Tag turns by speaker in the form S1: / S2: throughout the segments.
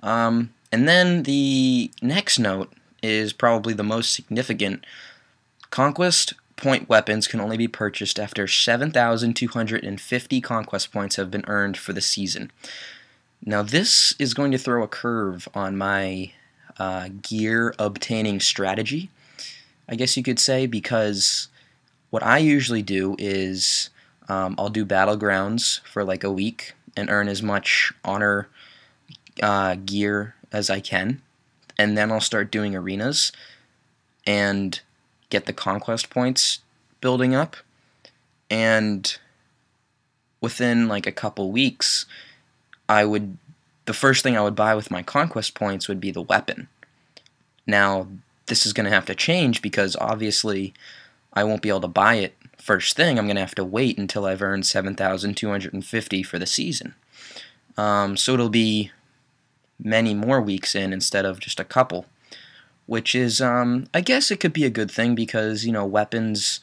S1: And then the next note is probably the most significant. Conquest point weapons can only be purchased after 7,250 conquest points have been earned for the season. Now this is going to throw a curve on my gear obtaining strategy, I guess you could say, because what I usually do is I'll do battlegrounds for like a week and earn as much honor gear as I can, and then I'll start doing arenas and get the conquest points building up, and within like a couple weeks the first thing I would buy with my conquest points would be the weapon. Now this is going to have to change because obviously I won't be able to buy it first thing. I'm going to have to wait until I've earned 7,250 for the season. So it'll be many more weeks in instead of just a couple, which is, I guess it could be a good thing because, you know, weapons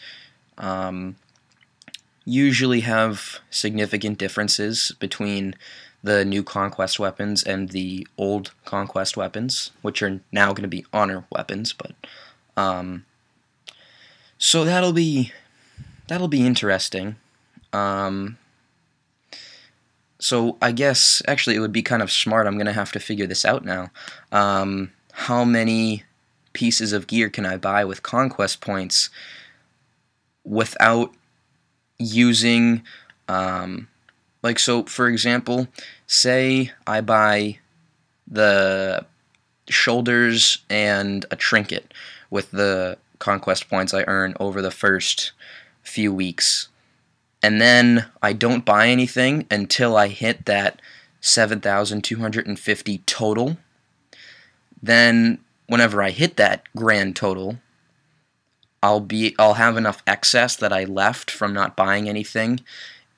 S1: usually have significant differences between the new conquest weapons and the old conquest weapons, which are now going to be honor weapons. But so that'll be interesting. So I guess actually it would be kind of smart. I'm going to have to figure this out now. How many pieces of gear can I buy with conquest points without using, like, so for example, say I buy the shoulders and a trinket with the conquest points I earn over the first few weeks, and then I don't buy anything until I hit that 7,250 total. Then whenever I hit that grand total, I'll have enough excess that I left from not buying anything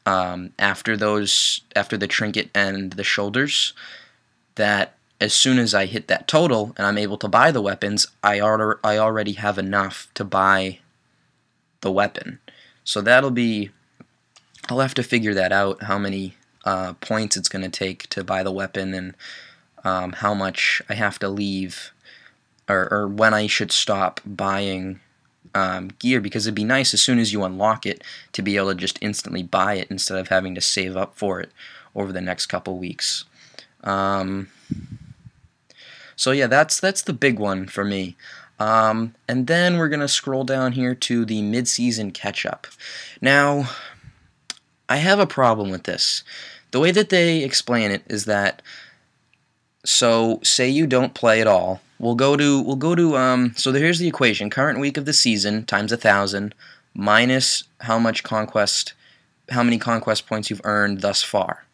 S1: after the trinket and the shoulders, that as soon as I hit that total and I'm able to buy the weapons, I already have enough to buy the weapon. So I'll have to figure that out, how many points it's going to take to buy the weapon, and how much I have to leave, or when I should stop buying gear, because it'd be nice as soon as you unlock it to be able to just instantly buy it instead of having to save up for it over the next couple weeks. So yeah, that's the big one for me. And then we're going to scroll down here to the mid-season catch-up. Now, I have a problem with this. The way that they explain it is that, so say you don't play at all. We'll go to so here's the equation: current week of the season times 1,000 minus how many conquest points you've earned thus far.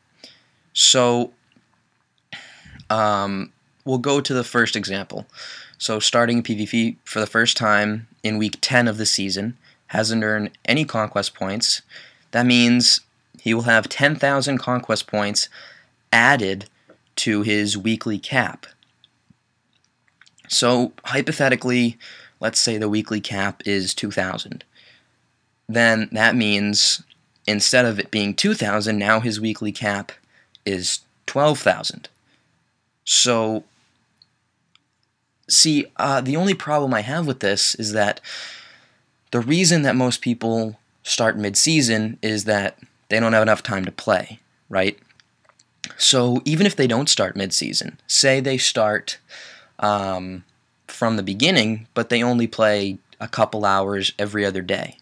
S1: So we'll go to the first example. So starting PvP for the first time in week 10 of the season, hasn't earned any conquest points. That means he will have 10,000 conquest points added to his weekly cap. So hypothetically, let's say the weekly cap is 2,000. Then that means instead of it being 2,000, now his weekly cap is 12,000. So see, the only problem I have with this is that the reason that most people start mid-season is that they don't have enough time to play, right? So even if they don't start mid-season, say they start from the beginning, but they only play a couple hours every other day,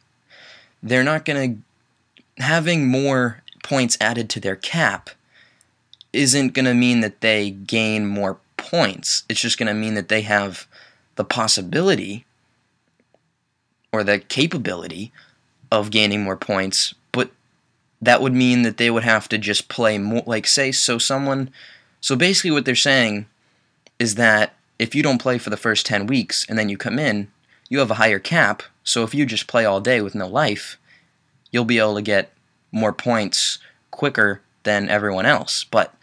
S1: they're not going to, having more points added to their cap isn't going to mean that they gain more points. It's just going to mean that they have the possibility or the capability of gaining more points, but that would mean that they would have to just play more, like say, so basically what they're saying is that if you don't play for the first 10 weeks and then you come in, you have a higher cap, so if you just play all day with no life, you'll be able to get more points quicker than everyone else. But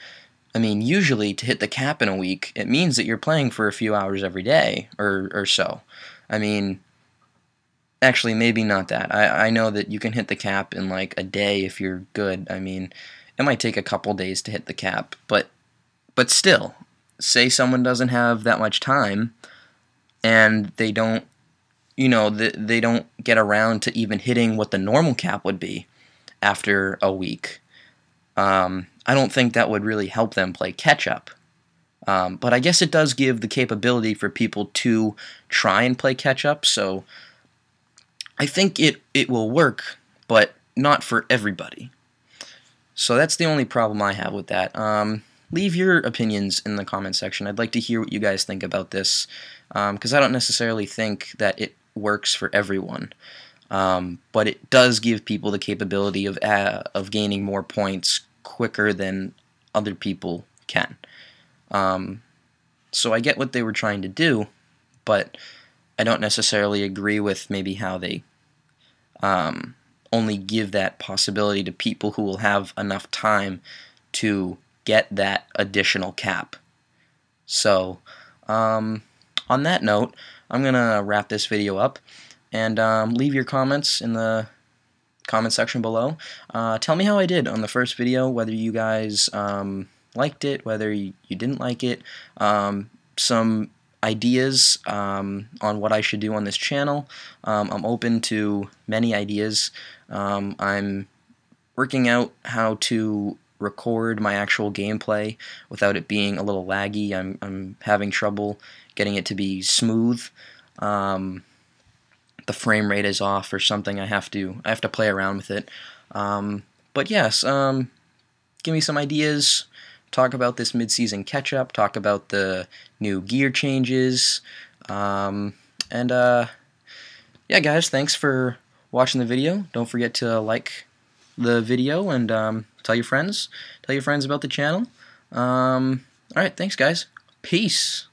S1: I mean, usually to hit the cap in a week, it means that you're playing for a few hours every day or so. I mean, actually, maybe not that. I know that you can hit the cap in like a day if you're good. I mean, it might take a couple days to hit the cap, but still. say someone doesn't have that much time and they don't, they don't get around to even hitting what the normal cap would be after a week. I don't think that would really help them play catch-up. But I guess it does give the capability for people to try and play catch-up, so I think it will work, but not for everybody. So that's the only problem I have with that. Leave your opinions in the comment section. I'd like to hear what you guys think about this, because I don't necessarily think that it works for everyone. But it does give people the capability of gaining more points quicker than other people can. So I get what they were trying to do, but I don't necessarily agree with maybe how they only give that possibility to people who will have enough time to get that additional cap. So on that note, I'm gonna wrap this video up, and leave your comments in the comment section below. Tell me how I did on the first video, whether you guys liked it, whether you didn't like it, some ideas on what I should do on this channel. I'm open to many ideas. I'm working out how to record my actual gameplay without it being a little laggy. I'm having trouble getting it to be smooth. The frame rate is off or something. I have to play around with it. But yes, give me some ideas. Talk about this mid-season catch-up. Talk about the new gear changes. Yeah, guys, thanks for watching the video. Don't forget to like the video and tell your friends. Tell your friends about the channel. Alright, thanks, guys. Peace.